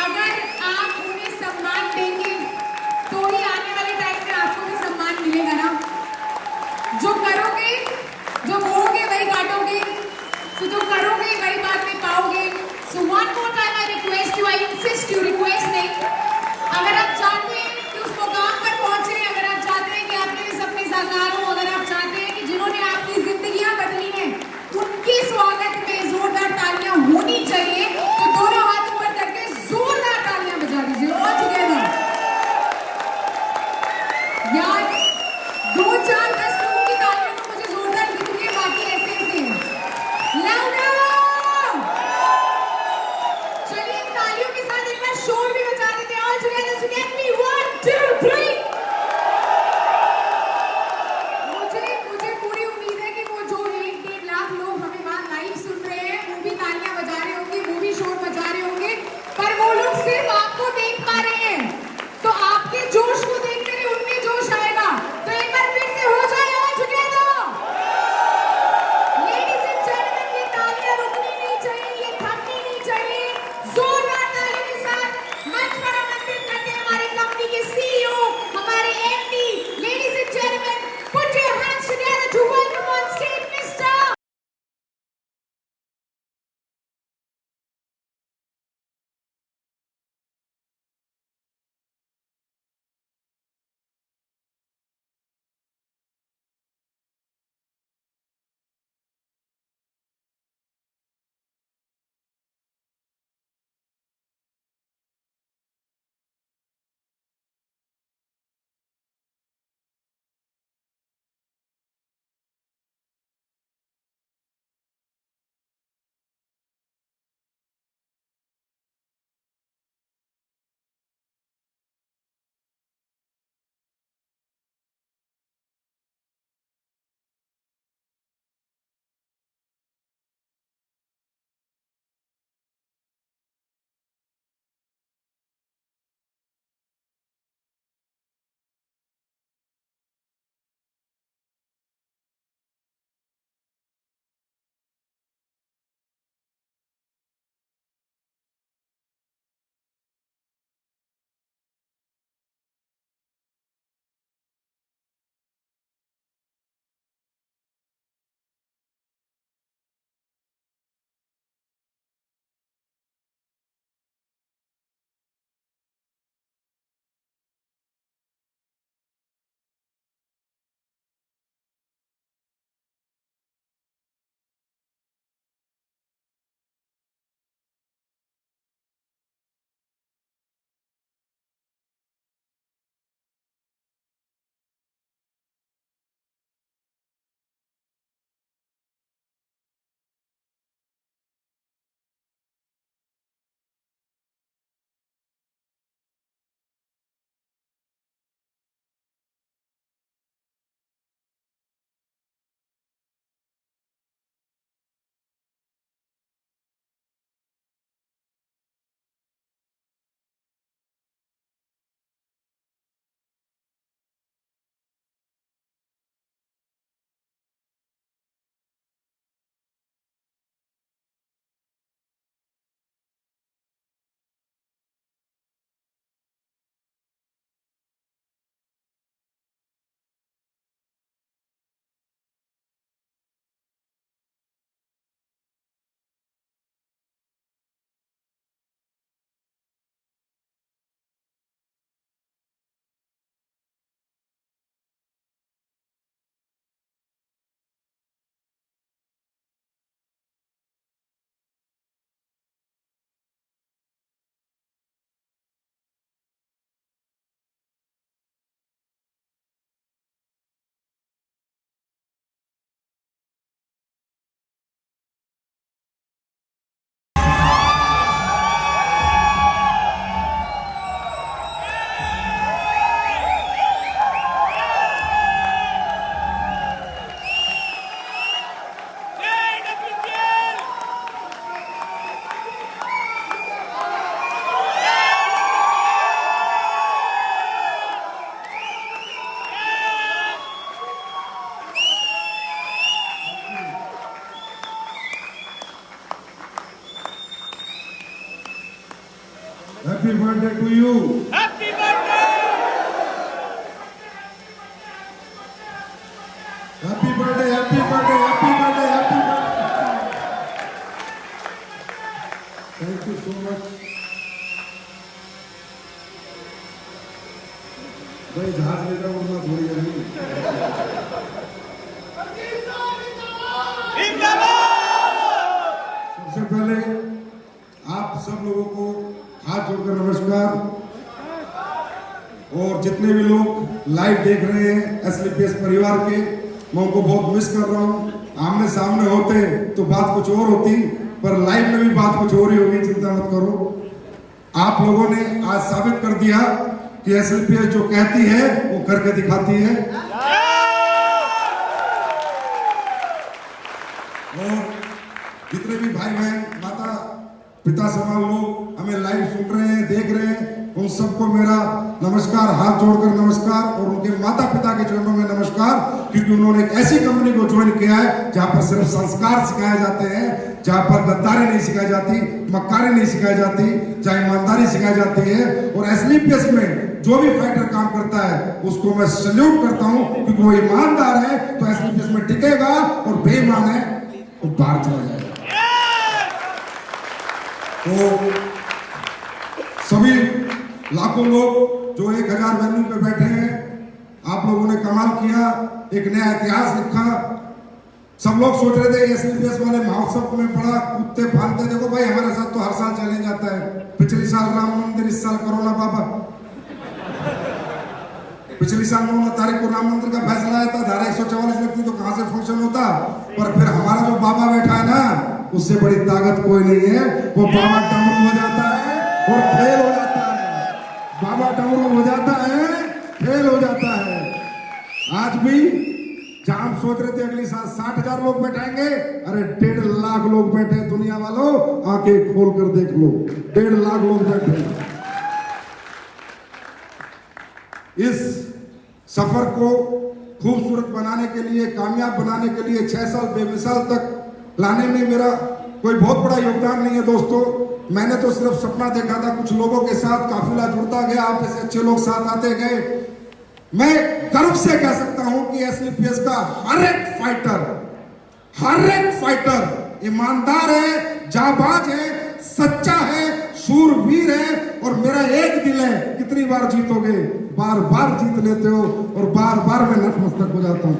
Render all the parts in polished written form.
अगर आप उन्हें सम्मान देंगे तो ही आने वाले टाइम में आपको भी सम्मान मिलेगा ना। जो करोगे, जो बोओगे वही काटोगे, तो जो करोगे वही बाद में पाओगे। So one more time I request you, I insist you, request नहीं, अगर आप चाहते हैं कि उस मुकाम पर पहुंचे, अगर आप चाहते हैं कि आपके सपने साकार हो, अगर आप चाहते हैं कि जिन्होंने आपकी जिंदगियां बदली हैं उनके स्वागत में जोरदार तालियां होनी चाहिए, तो दोनों हाथ ऊपर करके जोरदार तालियां बजा दीजिए all together. Happy birthday to you. Happy birthday. Happy birthday, happy birthday, happy birthday, happy birthday. Thank you so much. भाई जहाज लेकर उड़ना थोड़ी है। सबसे पहले आप सब लोगों को हाथ जोड़कर नमस्कार। और जितने भी लोग लाइव देख रहे हैं एसलीपीएस परिवार के, मैं उनको बहुत मिस कर रहा हूँ। आमने सामने होते तो बात कुछ और होती, पर लाइव में भी बात कुछ और ही होगी, चिंता मत करो। आप लोगों ने आज साबित कर दिया कि एसलीपीएस जो कहती है वो करके दिखाती है। और जितने भी भाई बहन माता पिता समान लोग हमें लाइव सुन रहे हैं, देख रहे हैं, उन सबको मेरा नमस्कार, हाथ जोड़कर नमस्कार। और उनके माता पिता के चरणों में नमस्कार, क्योंकि उन्होंने एक ऐसी कंपनी को ज्वाइन किया है जहां पर सिर्फ संस्कार सिखाए जाते हैं, जहां पर गद्दारी नहीं सिखाई जाती, मक्कारी नहीं सिखाई जाती, जहां ईमानदारी सिखाई जाती है। और एसलीपीएस में जो भी फाइटर काम करता है उसको मैं सल्यूट करता हूं, क्योंकि वो ईमानदार है तो एसलीपीएस में टिकेगा, और बेईमान है तो बाहर चला जाएगा। तो सभी लाखों लोग जो 1000 वेन्यू पे बैठे हैं, आप लोगों ने कमाल किया, एक नया इतिहास लिखा। सब लोग सोच रहे थे एसलीपीएस वाले महोत्सव में बड़ा कूदते फांदते, देखो भाई हमारे साथ तो हर साल चैलेंज आता है। पिछले साल राम मंदिर, इस साल कोरोना बाबा। पिछली साल 9 तारीख को राम मंदिर का फैसला आया था, धारा 144 लगती तो कहां से फंक्शन होता। पर फिर हमारा जो बाबा बैठा है ना, उससे बड़ी ताकत कोई नहीं है। वो बाबा डमरू हो जाता है और खेल हो जाता है। बाबा डमरू हो जाता है, खेल हो जाता है। आज भी जहां हम सोच रहे थे अगली साल 60,000 लोग बैठाएंगे, अरे 1.5 लाख लोग बैठे। दुनिया वालों आंखें खोल कर देख लो, 1.5 लाख लोग बैठे। इस सफर को खूबसूरत बनाने के लिए, कामयाब बनाने के लिए 6 साल बेमिसाल तक लाने में मेरा कोई बहुत बड़ा योगदान नहीं है दोस्तों। मैंने तो सिर्फ सपना देखा था, कुछ लोगों के साथ काफिला जुड़ता गया, आप जैसे अच्छे लोग साथ आते गए। मैं गर्व से कह सकता हूं कि एसलीपीएस का हर एक फाइटर ईमानदार है, जाबाज है, सच्चा है, शूरवीर है। और मेरा एक दिल है, कितनी बार जीतोगे? बार बार जीत लेते हो, और बार बार मैं नतमस्तक हो जाता हूं।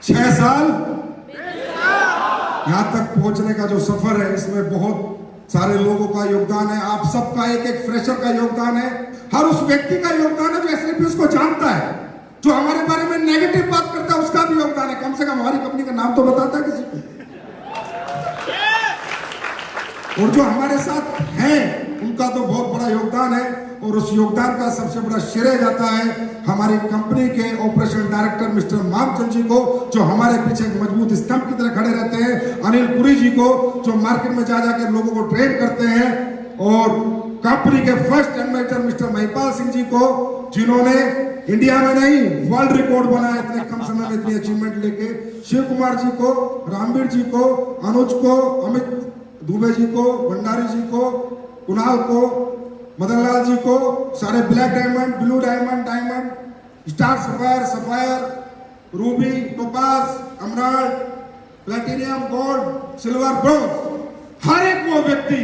6 साल यहां तक पहुंचने का जो सफर है, इसमें बहुत सारे लोगों का योगदान है। आप सबका, एक फ्रेशर का योगदान है, हर उस व्यक्ति का योगदान है जो एसलीपीएस को जानता है, जो हमारे बारे में नेगेटिव बात करता है, उसका भी योगदान है। कम से कम हमारी कंपनी का नाम तो बताता है किसी को। और जो हमारे साथ हैं उनका तो बहुत बड़ा योगदान है। और उस योगदान का सबसे बड़ा श्रेय जाता है हमारी कंपनी के ऑपरेशन डायरेक्टर मिस्टर मामचंद जी को, जो हमारे पीछे एक मजबूत स्तंभ की तरह खड़े रहते हैं। अनिल पुरी जी को, जो मार्केट में जा जाकर लोगों को ट्रेन करते हैं। और कंपनी के first advisor mister Mahipal Singh ji को, जिन्होंने इंडिया में नहीं वर्ल्ड रिकॉर्ड बनाया इतने कम समय में इतनी अचीवमेंट लेके। शिव कुमार जी को, रामवीर जी को, अनुज को, अमित दुबे जी को, भंडारी जी को, कुणाल को, मदन लाल जी को, सारे black diamond, blue diamond, diamond, star sapphire, sapphire, ruby, topaz, emerald, platinum, gold, silver, bronze, हर एक वो व्यक्ति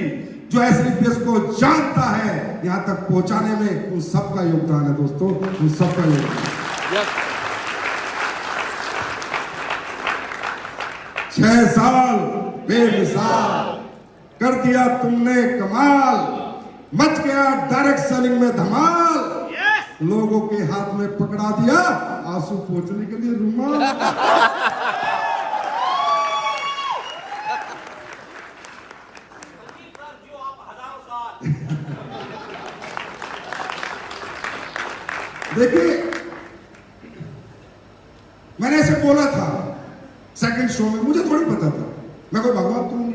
जो एसलीपीएस को जानता है, यहां तक पहुंचाने में उन सबका योगदान है दोस्तों, उन सबका योगदान। 6 साल बेमिसाल कर दिया तुमने कमाल, मच गया डायरेक्ट सेलिंग में धमाल, लोगों के हाथ में पकड़ा दिया आंसू पोंछने के लिए रुमाल। देखिए, मैंने ऐसे बोला था सेकंड शो में, मुझे थोड़ी पता था, मैं कोई भगवान तो नहीं।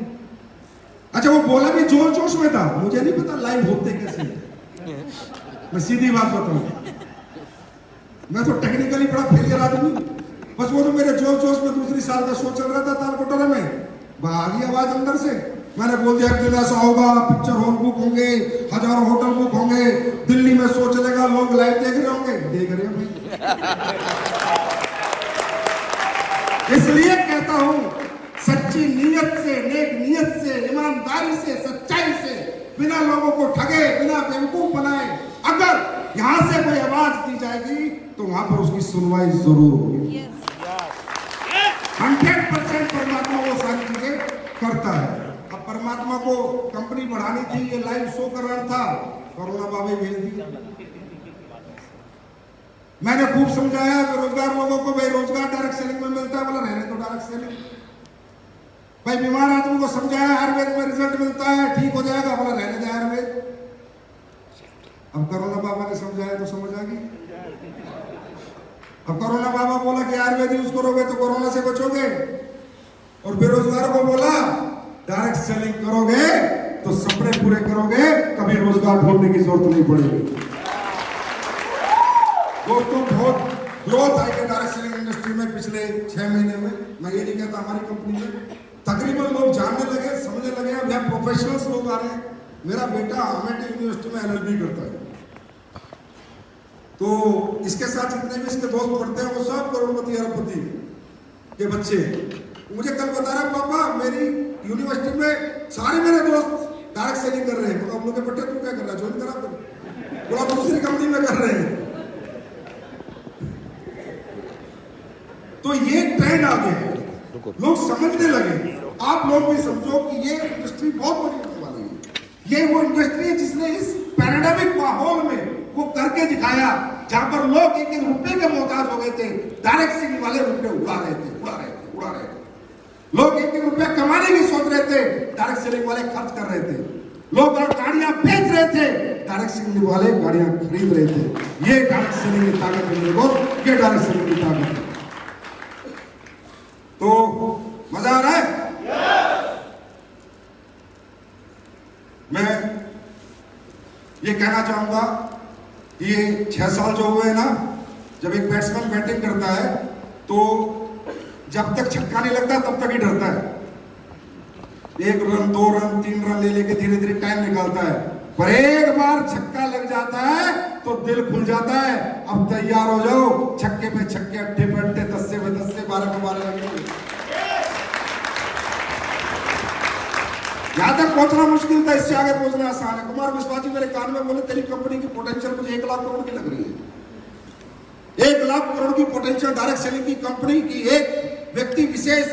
अच्छा, वो बोला भी जोर जोश में था, मुझे नहीं पता लाइव होते कैसे। मैं सीधी बात बताऊं, मैं तो टेक्निकली बड़ा फेलियर आदमी। बस वो तो मेरे जोश जोश में दूसरी साल का शो चल रहा था तालकोटरा में, आ गई आवाज अंदर से। मैंने बोल दिया कि दिन ऐसा होगा, पिक्चर हॉल बुक होंगे, हजारों होटल बुक होंगे, दिल्ली में शो चलेगा, लोग लाइव देख रहे होंगे। देख रहे हैं भाई। इसलिए कहता हूं, सच्ची नीयत से, नेक नीयत से, ईमानदारी से, सच्चाई से, बिना लोगों को ठगे, बिना बेवकूफ बनाए अगर यहां से कोई आवाज दी जाएगी तो वहां पर उसकी सुनवाई जरूर होगी। 100% परमात्मा वो सारी चीजें करता है। अब परमात्मा को कंपनी बढ़ानी थी, ये लाइव शो कर रहा था, कोरोना बाबा भेज दिया। मैंने खूब समझाया बेरोजगार लोगों को, भाई रोजगार डायरेक्ट सेलिंग में मिलता है, बोला रहने तो डायरेक्ट सेलिंग। भाई बीमार आदमी को समझाया आयुर्वेद में रिजल्ट मिलता है, ठीक हो जाएगा, बोला रहने दे आयुर्वेद। अब कोरोना बाबा ने समझाया तो समझ आ गई। अब कोरोना बाबा बोला कि आयुर्वेद यूज करोगे तो कोरोना से बचोगे, और बेरोजगार को बोला डायरेक्ट सेलिंग करोगे तो सपने पूरे करोगे, कभी रोजगार ढूंढने की जरूरत नहीं पड़ेगी। दोस्तों बहुत ग्रोथ आई है डायरेक्ट सेलिंग इंडस्ट्री में पिछले 6 महीने में। मैं ये नहीं कहता हमारी कंपनी में, तकरीबन लोग जानने लगे, समझने लगे, अब यहाँ प्रोफेशनल्स लोग आ रहे हैं। मेरा बेटा अमेठी यूनिवर्सिटी में LLB करता है, तो इसके साथ जितने भी इसके दोस्त पढ़ते हैं वो सब करोड़पति अरबपति के बच्चे। मुझे कल बता रहा पापा मेरी यूनिवर्सिटी में सारे मेरे दोस्त डायरेक्ट सेलिंग कर रहे हैं। तो हम लोग के बेटे तू क्या कर रहा है, ज्वाइन करा तुम? बोला दूसरी कंपनी में कर रहे हैं। तो ये ट्रेंड आ गया, लोग समझने लगे। आप लोग भी समझो कि ये इंडस्ट्री बहुत बड़ी होने वाली है। ये वो इंडस्ट्री है जिसने इस पैंडेमिक माहौल में वो करके दिखाया, जहां पर लोग एक एक रुपए के मोहताज हो गए थे, डायरेक्ट सेलिंग वाले रुपए उड़ा रहे थे। लोग एक एक रुपया कमाने की सोच रहे थे, डायरेक्ट सेलिंग वाले खर्च कर रहे थे। लोग गाड़ियां बेच रहे थे, डायरेक्ट सेलिंग वाले गाड़ियां खरीद रहे थे। ये डायरेक्ट सेलिंग की ताकत है मेरे दोस्त, ये डायरेक्ट सेलिंग की ताकत है। तो मजा आ रहा है? मैं ये कहना चाहूंगा, ये 6 साल जो हुए ना, जब एक बैट्समैन बैटिंग करता है तो जब तक छक्का नहीं लगता तब तक ही डरता है। 1 रन 2 रन 3 रन ले लेके धीरे धीरे टाइम निकालता है, पर एक बार छक्का लग जाता है तो दिल खुल जाता है। अब तैयार हो जाओ, छक्के पे छक्के, अट्ठे पे अट्ठे, 10 पे 10, 12 पे 12 लगेंगे। यहां तक पहुंचना मुश्किल था, इससे आगे पहुंचना आसान है। कुमार विश्वास जी मेरे कान में बोले तेरी कंपनी की पोटेंशियल मुझे 1 लाख करोड़ की लग रही है। 1 लाख करोड़ की पोटेंशियल डायरेक्ट सेलिंग की कंपनी की एक व्यक्ति विशेष,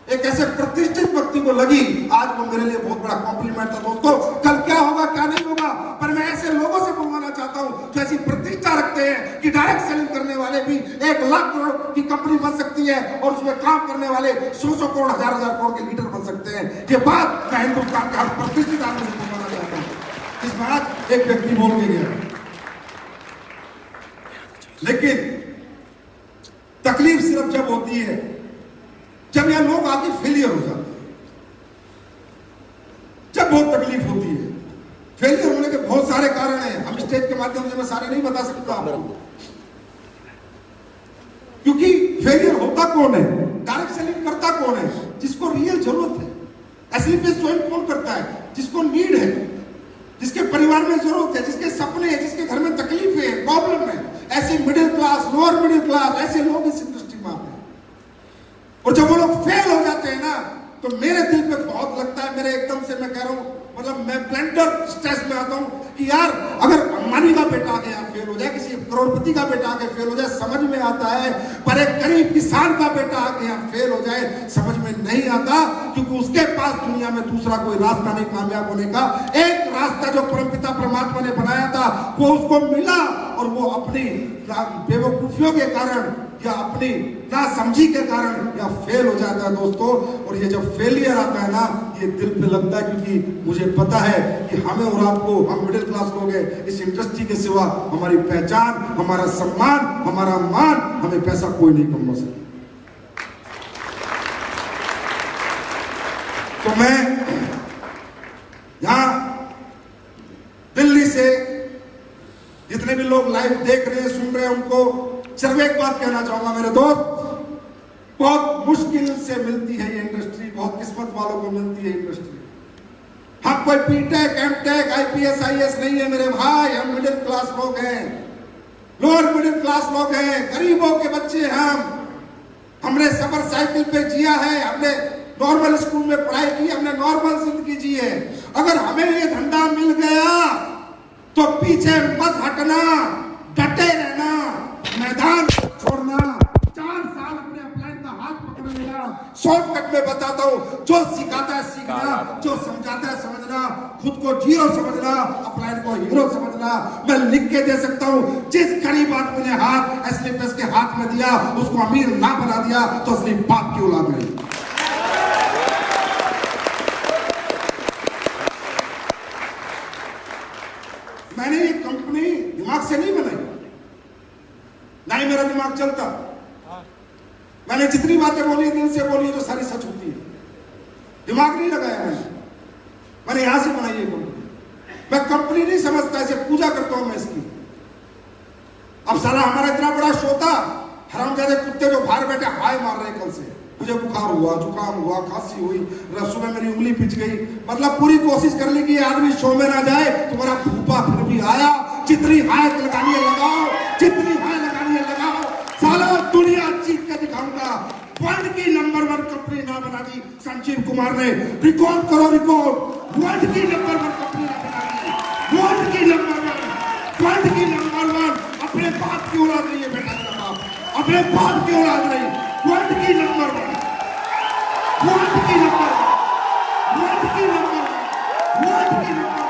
एक ऐसे प्रतिष्ठित व्यक्ति को लगी। आज वो मेरे लिए बहुत बड़ा कॉम्प्लीमेंट था दोस्तों। कल क्या होगा क्या नहीं होगा, पर मैं ऐसे लोगों से बुलवाना चाहता हूं जो ऐसी प्रतिष्ठा रखते हैं कि डायरेक्ट सेलिंग करने वाले भी 1 लाख करोड़ की कंपनी बन सकती है, और उसमें काम करने वाले 100 करोड़, 1000 करोड़ के लीडर बन सकते हैं। ये बात मैं हिंदुस्तान का प्रतिष्ठित आदमी से बुलवाना चाहता हूं। इस बात एक व्यक्ति बोल के गया, लेकिन तकलीफ सिर्फ जब होती है जब यह लोग आके फेलियर हो जाते हैं, जब बहुत तकलीफ होती है। फेलियर होने के बहुत सारे कारण हैं, हम स्टेज के माध्यम से मैं सारे नहीं बता सकता आपको, क्योंकि फेलियर होता कौन है, डायरेक्ट सेलिंग करता कौन है, जिसको रियल जरूरत है। एसलीपीएस ज्वाइन कौन करता है, जिसको नीड है, जिसके परिवार में जरूरत है, जिसके सपने हैं, जिसके घर में तकलीफ है, प्रॉब्लम है। ऐसे middle class, lower middle class, ऐसे लोग इस इंडस्ट्री में आते हैं। और जब वो लोग फेल हो जाते हैं ना, तो मेरे दिल पे बहुत लगता है, मेरे एकदम से मैं कह रहा हूं, मतलब मैं ब्लेंडर स्ट्रेस में आता हूं कि यार अगर अंबानी का बेटा आके यहाँ फेल हो जाए, किसी करोड़पति का बेटा आके फेल हो जाए, समझ में आता है, पर एक गरीब किसान का बेटा आके यहाँ फेल हो जाए समझ में नहीं आता, क्योंकि उसके पास दुनिया में दूसरा कोई रास्ता नहीं कामयाब होने का। एक रास्ता जो परमपिता परमात्मा ने बनाया था वो उसको मिला, और वो अपनी बेवकूफियों के कारण या अपनी नासमझी के कारण या फेल हो जाता है दोस्तों। और ये जब फेलियर आता है ना, ये दिल पे लगता है, क्योंकि मुझे पता है कि हमें और आपको, हम मिडिल क्लास लोग हैं, इस इंडस्ट्री के सिवा हमारी पहचान, हमारा सम्मान, हमारा मान, हमें पैसा कोई नहीं कमा सकता। तो मैं यहां दिल्ली से जितने भी लोग लाइव देख रहे हैं, सुन रहे हैं, उनको सिर्फ एक बात कहना चाहूंगा मेरे दोस्त, मुश्किल से मिलती है ये इंडस्ट्री, बहुत किस्मत वालों को मिलती है इंडस्ट्री। हम कोई बीटेक एमटेक आईपीएस आईएएस नहीं है मेरे भाई, हम मिडिल क्लास लोग हैं, लोअर मिडिल क्लास लोग हैं, गरीबों के बच्चे हमने सफर साइकिल पे जिया है, हमने नॉर्मल स्कूल में पढ़ाई की, हमने नॉर्मल जिंदगी जी है। अगर हमें ये धंधा मिल गया तो पीछे मत हटना, डटे रहना, मैदान छोड़ना, 4 साल अपने अपलाइन का हाथ पकड़ लेना। शॉर्टकट में बताता हूँ, जो सिखाता है सीखना, जो समझाता है समझना, खुद को जीरो समझना, अपलाइन को हीरो समझना। मैं लिख के दे सकता हूँ, जिस गरीब आदमी ने हाथ एसलीपीएस के हाथ में दिया उसको अमीर ना बना दिया तो असली बाप की औलाद नहीं। मैंने ये कंपनी दिमाग से नहीं बनाई, ना ही मेरा दिमाग चलता। मैंने जितनी बातें बोली दिल से बोली जो सारी सच होती है, दिमाग नहीं लगाया मैंने यहां से बनाई ये कंपनी। मैं कंपनी नहीं समझता, ऐसे पूजा करता हूं मैं इसकी। अब साला हमारा इतना बड़ा शो था, हरामजादे कुत्ते जो बाहर बैठे हाय मार रहे कल से, मुझे बुखार हुआ, जुकाम हुआ, खांसी हुई, सुबह मेरी उंगली पिच गई। मतलब पूरी कोशिश कर ली कि ये आदमी शो में ना जाए, तुम्हारा फूफा फिर भी आया। जितनी हाय लगानी है लगाओ, जितनी हाय लगानी है लगाओ, साला दुनिया जीत के दिखाऊंगा। वर्ल्ड की नंबर 1 कंपनी ना बना दी संजीव कुमार ने, रिकॉर्ड करो रिकॉर्ड, वर्ल्ड की नंबर 1 कंपनी ना बना दी, वर्ल्ड की नंबर 1, वर्ल्ड की नंबर 1। अपने बाप की औलाद नहीं है बेटा का बाप, अपने बाप की औलाद नहीं, वर्ल्ड की नंबर 1, वर्ल्ड की नंबर 1, वर्ल्ड की नंबर 1, वर्ल्ड की नंबर 1।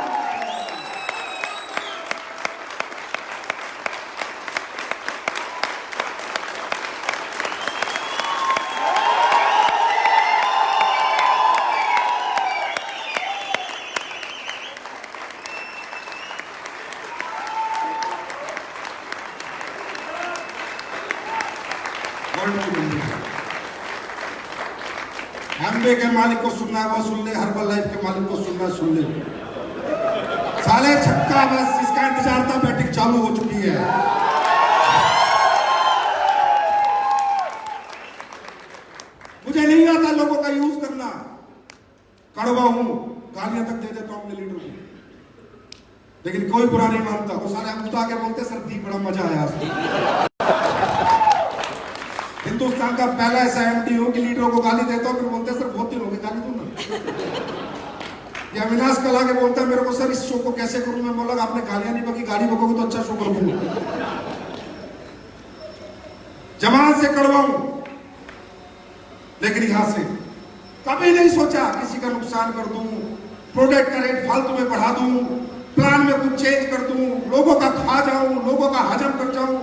एमवे के मालिक को सुनना है वो सुन ले, हर्बल लाइफ के मालिक को सुनना है सुन ले। साले छक्का, बस इसका इंतजार था, बैटिंग चालू हो चुकी है। मुझे नहीं आता लोगों का यूज करना, कड़वा हूं, गालियां तक दे देता हूं अपने लीडर को, लेकिन कोई बुरा नहीं मानता। वो सारे मुद्दा के बोलते सर दी बड़ा मजा आया आज। हिंदुस्तान का पहला ऐसा एमडी हो कि लीडरों को गाली देता हूं, फिर बोलते सर बहुत दिन हो गए गाली दूं ना। या अविनाश कल आके बोलता है मेरे को सर इस शो को कैसे करूं। मैं बोला आपने गालियां नहीं बकी, गाली बकोगे तो अच्छा शो कर दूंगा। जमात से कड़वा हूं, लेकिन यहां से कभी नहीं सोचा किसी का नुकसान कर दूं, प्रोडक्ट का रेट फालतू में बढ़ा दूं, प्लान में कुछ चेंज कर दूं, लोगों का खा जाऊं, लोगों का हजम कर जाऊं,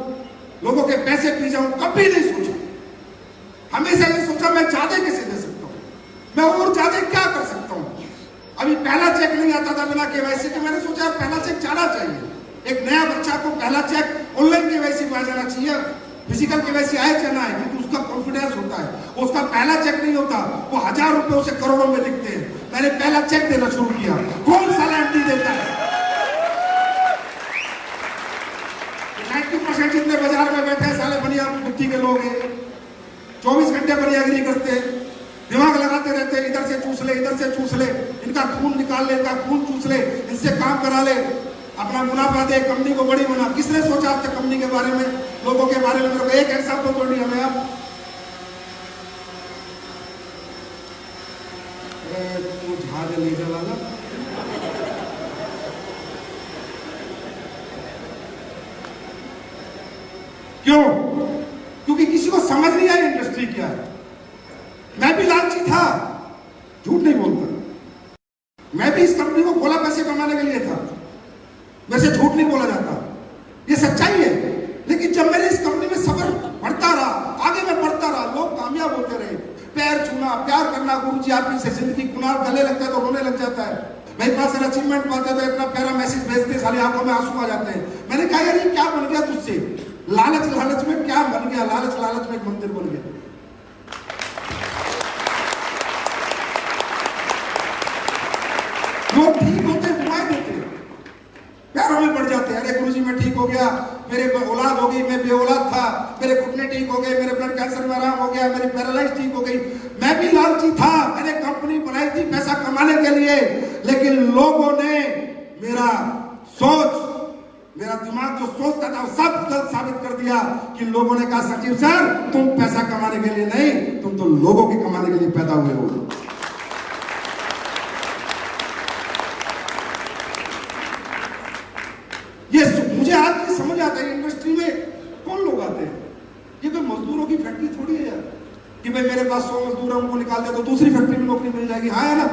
लोगों के पैसे पी जाऊं, कभी नहीं सोचा। हमेशा ये सोचा मैं ज्यादा कैसे दे सकता हूं, मैं और ज्यादा क्या कर सकता हूं। अभी पहला चेक नहीं आता था बिना केवाईसी के, मैंने सोचा पहला चेक जाना चाहिए। एक नया बच्चा को पहला चेक ऑनलाइन केवाईसी में आ जाना चाहिए, फिजिकल केवाईसी आए जाना है, क्योंकि उसका कॉन्फिडेंस होता है। उसका पहला चेक नहीं होता, वो 1000 रुपए उसे करोड़ों में लिखते हैं। मैंने पहला चेक देना शुरू किया। कौन सा एमडी देता है? 90% जितने बाजार में बैठे साले बढ़िया बुद्धि के लोग हैं, 24 घंटे बढ़ियागिरी करते, दिमाग लगाते रहते, इधर से चूस ले, इधर से चूस ले, इनका खून निकाल ले, इनका खून चूस ले, इनसे काम करा ले, अपना मुनाफा दे, कंपनी को बड़ी बना। किसने सोचा आज तक कंपनी के बारे में, लोगों के बारे में? मेरे को एक एग्जाम्पल तो नहीं हमें आप। तू जहाज ले जा वाला, क्यों? क्योंकि किसी को समझ नहीं आई इंडस्ट्री क्या है। मैं भी लालची था, झूठ नहीं बोलता। मैं भी इस कंपनी को खोला पैसे कमाने के लिए था, वैसे झूठ नहीं बोला जाता, ये सच्चाई है। लेकिन जब मैंने इस कंपनी में सफर बढ़ता रहा, आगे मैं बढ़ता रहा, लोग कामयाब होते रहे, पैर छूना, प्यार करना, गुरुजी आपकी से जिंदगी कुनाल गले लगता है तो रोने लग जाता है। मेरे पास अचीवमेंट पाते तो इतना प्यारा मैसेज भेजते, साली आंखों में आंसू आ जाते हैं। मैंने कहा यार ये क्या बन गया तुझसे, लालच लालच में क्या बन गया, लालच लालच में एक मंदिर बन गया। लोग ठीक होते दुआएं देते, पैरों में पड़ जाते हैं, अरे गुरुजी मैं ठीक हो गया, मेरे औलाद हो गई, मैं बेऔलाद था, मेरे घुटने ठीक हो गए, मेरे ब्लड कैंसर में आराम हो गया, मेरी पैरालाइज ठीक हो गई। मैं भी लालची था, मैंने कंपनी बनाई थी पैसा कमाने के लिए, लेकिन लोगों ने मेरा सोच, मेरा दिमाग जो सोचता था वो सब गलत साबित कर दिया कि लोगों ने कहा सचिव सर तुम पैसा कमाने के लिए नहीं, तुम तो लोगों के कमाने के लिए पैदा हुए हो। ये मुझे आज ये समझ आता है इंडस्ट्री में कौन लोग आते हैं। ये कोई मजदूरों की फैक्ट्री थोड़ी है यार कि भाई मेरे पास 100 मजदूर है, उनको निकाल दे तो दूसरी फैक्ट्री में नौकरी मिल जाएगी। हाँ है ना,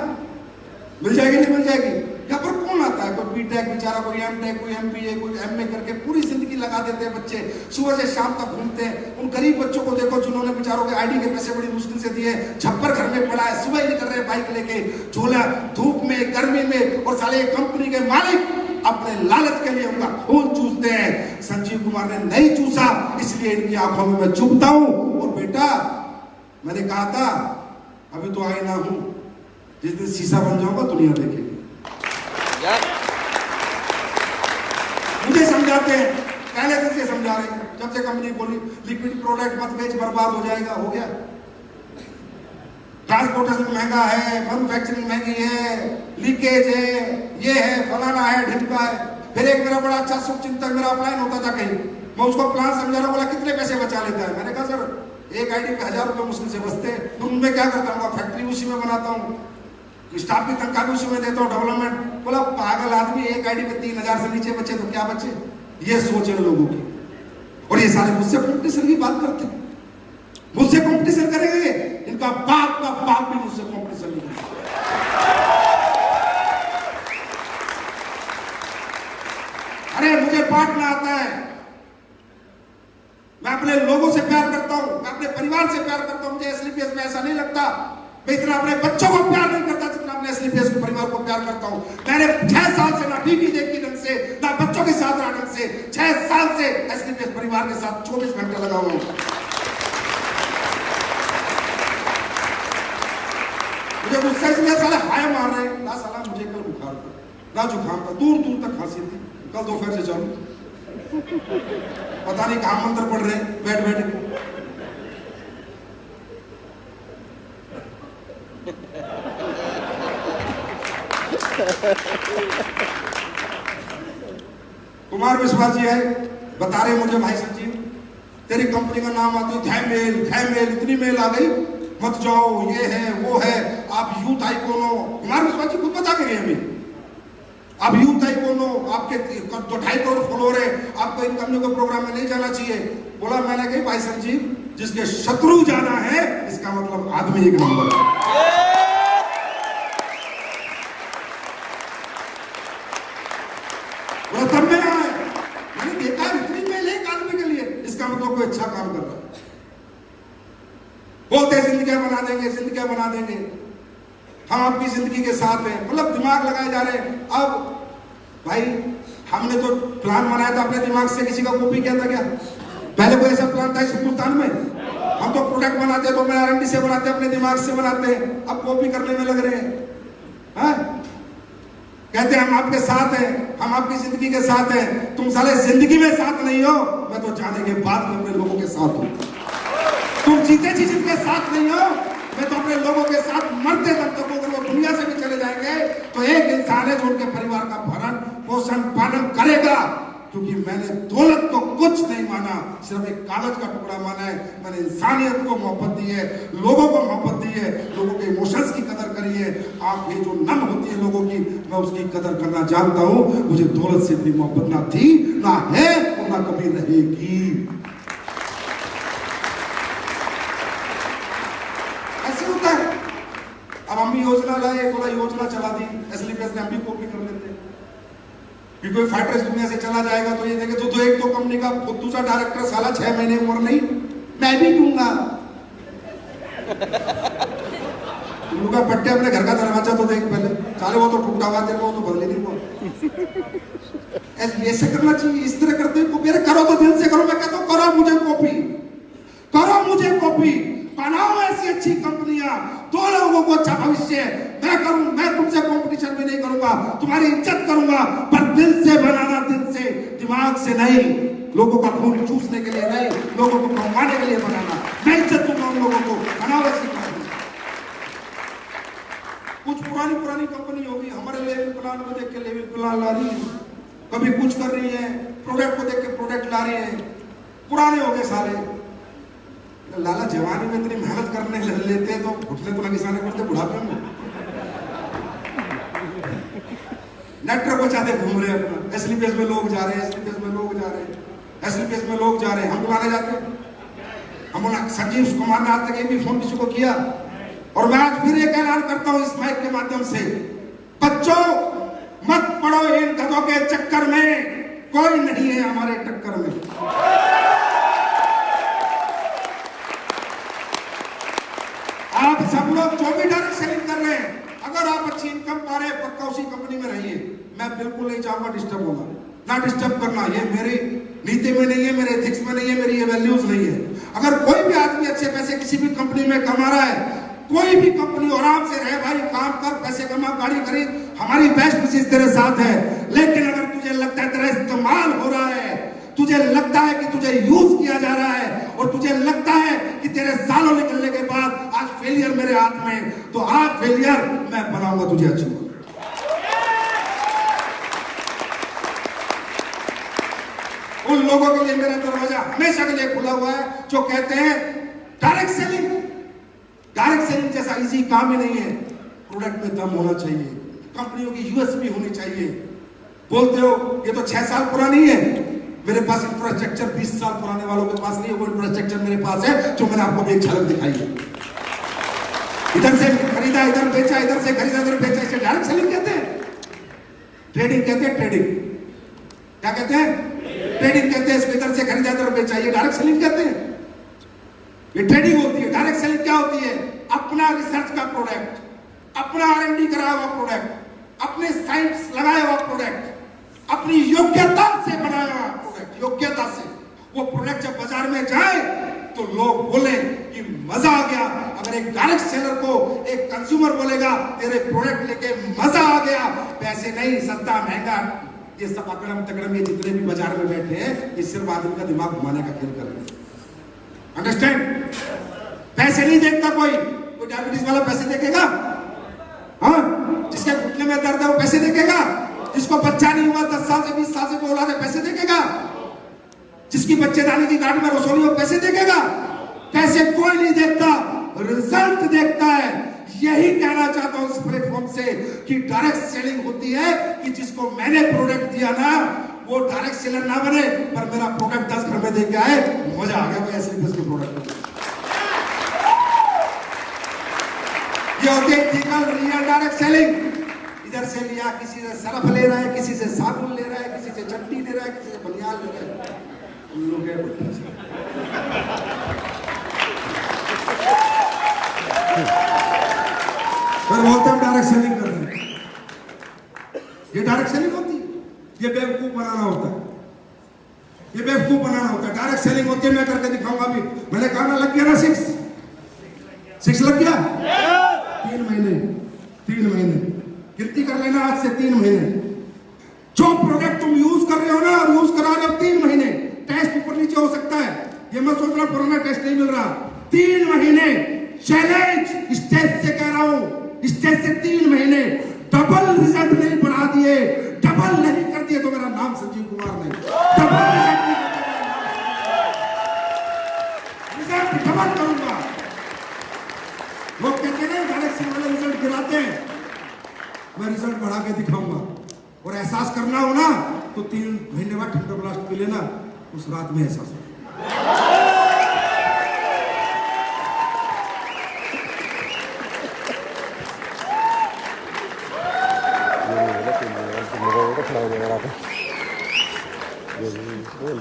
मिल जाएगी नहीं मिल जाएगी। यहाँ पर कौन आता है, कोई बीटेक बेचारा, कोई एमटेक, कोई एमबीए, कोई एमए करके पूरी जिंदगी लगा देते हैं बच्चे, सुबह से शाम तक घूमते हैं। उन गरीब बच्चों को देखो जिन्होंने बेचारों के आईडी के पैसे बड़ी मुश्किल से दिए, छप्पर घर में पड़ा है, सुबह ही निकल रहे बाइक लेके, झोला धूप में गर्मी में, और साले कंपनी के मालिक अपने लालच के लिए उनका खून चूसते हैं। संजीव कुमार ने नहीं चूसा, इसलिए इनकी आंखों में मैं चुभता हूं। और बेटा मैंने कहा था अभी तो आईना हूं, जिस दिन शीशा बन जाऊंगा दुनिया देखेगी। मुझे समझाते हैं, पहले दिन से समझा रहे हैं, जब से कंपनी बोली लिक्विड प्रोडक्ट मत बेच बर्बाद हो जाएगा, हो गया। ट्रांसपोर्टेशन महंगा है, मैन्युफैक्चरिंग महंगी है, लीकेज है, ये है, फलाना है, ढिमका है। फिर एक मेरा बड़ा अच्छा शुभचिंतक मेरा अपलाइन होता था कहीं, मैं उसको प्लान समझा रहा हूँ, बोला कितने पैसे बचा लेता है। मैंने कहा सर एक आईडी पे 1000 रुपए मुश्किल से बचते हैं, तो उनमें क्या करता हूँ, फैक्ट्री उसी में बनाता हूँ, स्टाफ की तनख्वाह भी उसी में देता हूँ, डेवलपमेंट। बोला पागल आदमी, एक आईडी पे 3000 से नीचे बचे तो क्या बचे। ये सोच है लोगों की, और ये सारे मुझसे कॉम्पिटिशन की बात करते हैं, मुझसे कॉम्पिटिशन करेंगे, इनका बाप का बाप भी मुझसे कॉम्पिटिशन नहीं करेगा। अरे मुझे बांटना आता है, मैं अपने लोगों से प्यार करता हूं, मैं अपने परिवार से प्यार करता हूं। मुझे एसलीपीएस में ऐसा नहीं लगता मैं इतना अपने बच्चों को प्यार नहीं करता जितना अपने एसलीपीएस के परिवार को प्यार करता हूं। मैंने 6 साल से ना टीवी देखी ढंग से, ना बच्चों के साथ रहा ढंग से, 6 साल से एसलीपीएस परिवार के साथ 24 घंटे लगा हुआ हूं। मुझे गुस्सा इसलिए साले हाय मार रहे हैं ना, साला मुझे कल बुखार था, ना जुकाम था, दूर दूर तक खांसी थी, कल दोपहर से चालू, पता नहीं कहां मंत्र पढ़ रहे बैठ बैठ के। कुमार विश्वास जी है, बता रहे मुझे भाई संजीव तेरी कंपनी का नाम आती है, इतनी मेल आ गई, मत जाओ, ये है वो है, आप यूथ आइकॉन हो। कुमार विश्वास जी खुद बता के गए हमें, आप यूथ आइकॉन हो, आपके तो 2.5 करोड़ फॉलोअर है, आपको इन कंपनियों के प्रोग्राम में नहीं जाना चाहिए। बोला मैंने कही भाई संजीव जिसके शत्रु जाना है इसका मतलब आदमी एक नंबर है। तब मैंने देखा इतनी मेल है एक आदमी के लिए, इसका मतलब कोई अच्छा काम कर रहा है। बोलते जिंदगी बना देंगे, जिंदगी बना देंगे, हम आपकी जिंदगी के साथ हैं, मतलब दिमाग लगाए जा रहे हैं। अब भाई हमने तो प्लान बनाया था अपने दिमाग से, किसी का कॉपी किया था क्या? पहले कोई ऐसा प्लान था इस हिंदुस्तान में? हम तो प्रोडक्ट बनाते तो मैं R&D से बनाते, अपने दिमाग से बनाते, अब कॉपी करने में लग रहे हैं। हाँ? कहते हैं हम आपके साथ हैं, हम आपकी जिंदगी के साथ हैं। तुम साले जिंदगी में साथ नहीं हो, मैं तो जाने के बाद में अपने लोगों के साथ हूं। तुम जीते जी जिनके साथ नहीं हो, मैं तो अपने लोगों के साथ मरते दम तक, अगर वो दुनिया से भी चले जाएंगे तो एक इंसान है जो उनके परिवार का भरण पोषण पालन करेगा। क्योंकि मैंने दौलत को कुछ नहीं माना, सिर्फ एक कागज का टुकड़ा माना है। मैंने इंसानियत को मोहब्बत दी है, लोगों को मोहब्बत दी है, लोगों के इमोशंस की कदर करी है। आप ये जो नम होती है लोगों की, मैं उसकी कदर करना जानता हूं। मुझे दौलत से इतनी मोहब्बत ना थी, ना है और ना कभी रहेगी। ऐसे होता है। अब हम भी योजना लाए, बोला योजना चला दी, एसलीपीएस ने हम भी कॉपी कर लेते हैं कि कोई फाइटर इस दुनिया से चला जाएगा तो ये देखे तो एक तो कंपनी का दूसरा डायरेक्टर साला 6 महीने उम्र नहीं, मैं भी दूंगा। तुम लोग का पट्टे अपने घर का दरवाजा तो देख पहले, साले वो तो टूटा हुआ तेरे को, वो तो बदले नहीं हुआ। ऐसे करना चाहिए, इस तरह करते हैं मेरे करो तो दिल से करो। मैं कहता हूँ करो मुझे कॉपी, करो मुझे कॉपी, बनाओ ऐसी अच्छी कंपनियां, दो लोगों को अच्छा भविष्य मैं करूं। मैं तुमसे कंपटीशन भी नहीं करूंगा, तुम्हारी इज्जत करूंगा, पर दिल से बनाना, दिल से, दिमाग से नहीं। लोगों का खून चूसने के लिए नहीं, लोगों को कमाने के लिए बनाना। मैं इज्जत दूंगा उन लोगों को, बनाओ ऐसी कंपनी। कुछ पुरानी कंपनी होगी, हमारे लेवल प्लान को देख के लेवल प्लान ला रही है, कभी कुछ कर रही है, प्रोडक्ट को देख के प्रोडक्ट ला रही है। पुराने हो गए सारे। लाला जवानी में इतनी मेहनत करने लेते हैं तो घुटने तो लगे साने पड़ते बुढ़ापे में। नेटवर्क बचाते घूम रहे हैं अपना, एसलीपीएस में लोग जा रहे हैं, एसलीपीएस में लोग जा रहे हैं, एसलीपीएस में लोग जा रहे हैं। हम बुलाने जाते हैं, हम संजीव कुमार ने आज तक एक भी फोन किसी को किया। और मैं आज फिर एक ऐलान करता हूं इस माइक के माध्यम से, बच्चों मत पड़ो इन गधों के चक्कर में, कोई नहीं है हमारे टक्कर में। आप सब लोग जो भी डायरेक्ट सेलिंग कर रहे हैं, अगर आप अच्छी इनकम पा रहे हैं, पक्का उसी कंपनी में रहिए। मैं बिल्कुल नहीं चाहूंगा डिस्टर्ब होना, ना डिस्टर्ब करना। ये मेरी नीति में नहीं है, मेरे एथिक्स में नहीं है, मेरी ये वैल्यूज नहीं है। अगर कोई भी आदमी अच्छे पैसे किसी भी कंपनी में कमा रहा है, कोई भी कंपनी, आराम से रहे भाई, काम कर, पैसे कमा, गाड़ी खरीद, हमारी बेस्ट विशेष तेरे साथ है। लेकिन अगर तुझे लगता है तेरा इस्तेमाल हो रहा है, तुझे लगता है कि तुझे यूज किया जा रहा है, और तुझे लगता है कि तेरे सालों निकलने के बाद आज फेलियर मेरे हाथ में, तो आज फेलियर मैं बनाऊंगा तुझे अचीव। उन लोगों के लिए मेरा दरवाजा हमेशा के लिए खुला हुआ है जो कहते हैं डायरेक्ट सेलिंग। डायरेक्ट सेलिंग जैसा इजी काम ही नहीं है। प्रोडक्ट में दम होना चाहिए, कंपनियों की यूएसपी होनी चाहिए। बोलते हो ये तो 6 साल पुरानी है, मेरे पास इंफ्रास्ट्रक्चर 20 साल पुराने वालों के पास नहीं है। वो इंफ्रास्ट्रक्चर मेरे पास है जो मैंने आपको भी एक झलक दिखाई है। इधर से खरीदा, इधर बेचा, इधर से खरीदा, इधर बेचा, इसे डायरेक्ट सेलिंग कहते हैं। ट्रेडिंग कहते हैं, ट्रेडिंग क्या कहते हैं? ट्रेडिंग कहते हैं। इसमें इधर से खरीदा, इधर बेचा, ये डायरेक्ट सेलिंग कहते हैं। ये ट्रेडिंग होती है। डायरेक्ट सेलिंग क्या होती है? अपना रिसर्च का प्रोडक्ट, अपना R&D कराया हुआ प्रोडक्ट, अपने साइंस लगाया हुआ प्रोडक्ट, अपनी योग्यता से बनाया हुआ प्रोडक्ट, योग्यता से वो प्रोडक्ट जब बाजार में जाए तो लोग बोले कि मजा आ गया। अगर एक डायरेक्ट सेलर को एक कंज्यूमर बोलेगा तेरे प्रोडक्ट लेके मजा आ गया, पैसे नहीं, सस्ता महंगा, ये सब अकड़म तकड़म ये जितने भी बाजार में बैठे हैं, ये सिर्फ आदमी का दिमाग घुमाने का खेल कर रहे हैं। अंडरस्टैंड? पैसे नहीं देखता कोई डायबिटीज वाला पैसे देखेगा? हाँ, जिसके घुटने में दर्द है वो पैसे देखेगा? जिसको बच्चा नहीं हुआ 10 साल से 20 साल से कोई औलाद है पैसे देखेगा? जिसकी बच्चेदानी की गांठ में रसोई हो पैसे देखेगा? पैसे कोई नहीं देखता, रिजल्ट देखता है। यही कहना चाहता हूं इस प्लेटफॉर्म से कि डायरेक्ट सेलिंग होती है कि जिसको मैंने प्रोडक्ट दिया ना, वो डायरेक्ट सेलर ना बने, पर मेरा प्रोडक्ट 10 घर में दे के आए, मजा आ गया। ऐसे के प्रोडक्ट ये होती है इथिकल रियल डायरेक्ट सेलिंग। इधर से लिया, किसी से सरफ ले रहा है, किसी से साबुन ले रहा है, किसी से चट्टी ले रहा है, किसी से बनियान ले रहा है। उन लोग बोलते हैं डायरेक्ट सेलिंग कर रहे हैं। ये डायरेक्ट सेलिंग होती है? ये बेवकूफ बनाना होता है, ये बेवकूफ बनाना होता है। डायरेक्ट सेलिंग होती है, मैं करके दिखाऊंगा अभी। मैंने कहा ना, लग गया ना 6 लग गया। 3 महीने गिनती कर लेना, आज से 3 महीने। जो प्रोडक्ट तुम यूज कर रहे हो ना, और यूज करा रहे हो 3 महीने, टेस्ट ऊपर नीचे हो सकता है, ये मत सोचना पुराना टेस्ट नहीं मिल रहा। 3 महीने चैलेंज, स्टेज से कह रहा हूं, स्टेज से 3 महीने डबल रिजल्ट नहीं बढ़ा दिए, डबल नहीं कर दिए तो मेरा नाम संजीव कुमार नहीं। डबल रिजल्ट डबल करूंगा। लोग कहते हैं डायरेक्ट सेलिंग वाले रिजल्ट गिराते हैं, मैं रिजल्ट बढ़ा के दिखाऊंगा। और एहसास करना हो ना तो 3 महीने बाद ठंडा ब्लास्ट पी लेना, उस रात में एहसास हो।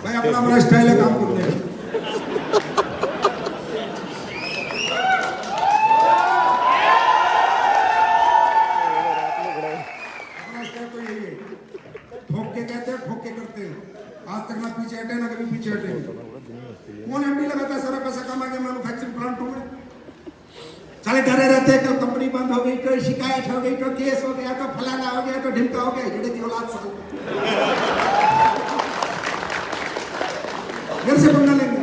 भाई अपना मेरा स्टाइल है काम करने का। ठोक के कहते हैं, ठोक के करते हैं। आज तक ना पीछे हटे ना कभी पीछे हटे। कौन एमडी लगाता है सारा पैसा कमा के मैन्युफैक्चरिंग प्लांटों में? साले डरे रहते हैं, कल कंपनी बंद हो गई तो शिकायत हो गई तो केस हो गया तो फलाना हो गया तो ढिमका हो गया। जड़े की औलाद साल से पंगा लेंगे?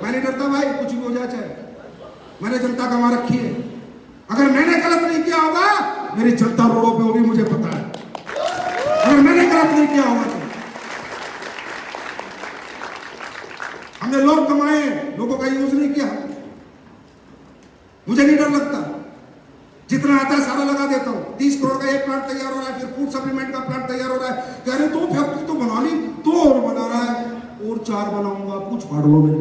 मैं नहीं डरता भाई, कुछ भी हो जाए चाहे। मैंने जनता कमा रखी है, अगर मैंने गलत नहीं किया होगा मेरी जनता रोडों पे होगी, मुझे पता है। अगर मैंने गलत नहीं किया होगा तो हमने लोग कमाए, लोगों का यूज नहीं किया। मुझे नहीं डर लगता, जितना आता है सारा लगा देता हूं। 30 करोड़ का एक प्लांट तैयार हो रहा है, फिर फूड सप्लीमेंट का प्लांट तैयार हो रहा है। कह रहे 2 फैक्ट्री तो बना ली, 2 और बना रहा है, और 4 बनाऊंगा, कुछ फाड़ लो मेरे।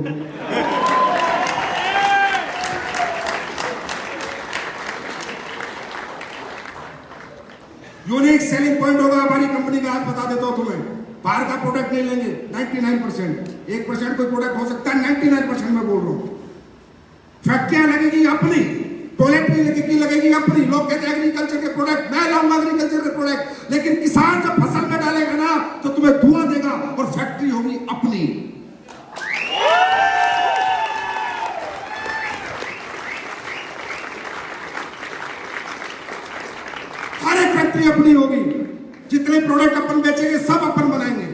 यूनिक सेलिंग पॉइंट होगा हमारी कंपनी का, आज बता देता हूं तुम्हें। बाहर का प्रोडक्ट नहीं लेंगे, 99%। 1% कोई प्रोडक्ट हो सकता है, 99% में बोल रहा हूं। फैक्ट्रियां लगेगी अपनी, टॉयलेट लगेगी अपनी। लोग कहते हैं एग्रीकल्चर के प्रोडक्ट, मैं लाऊंगा एग्रीकल्चर के प्रोडक्ट, लेकिन किसान जब फसल में डालेगा ना तो तुम्हें धुआं देगा, और फैक्ट्री होगी अपनी। हर एक फैक्ट्री अपनी होगी, जितने प्रोडक्ट अपन बेचेंगे सब अपन बनाएंगे,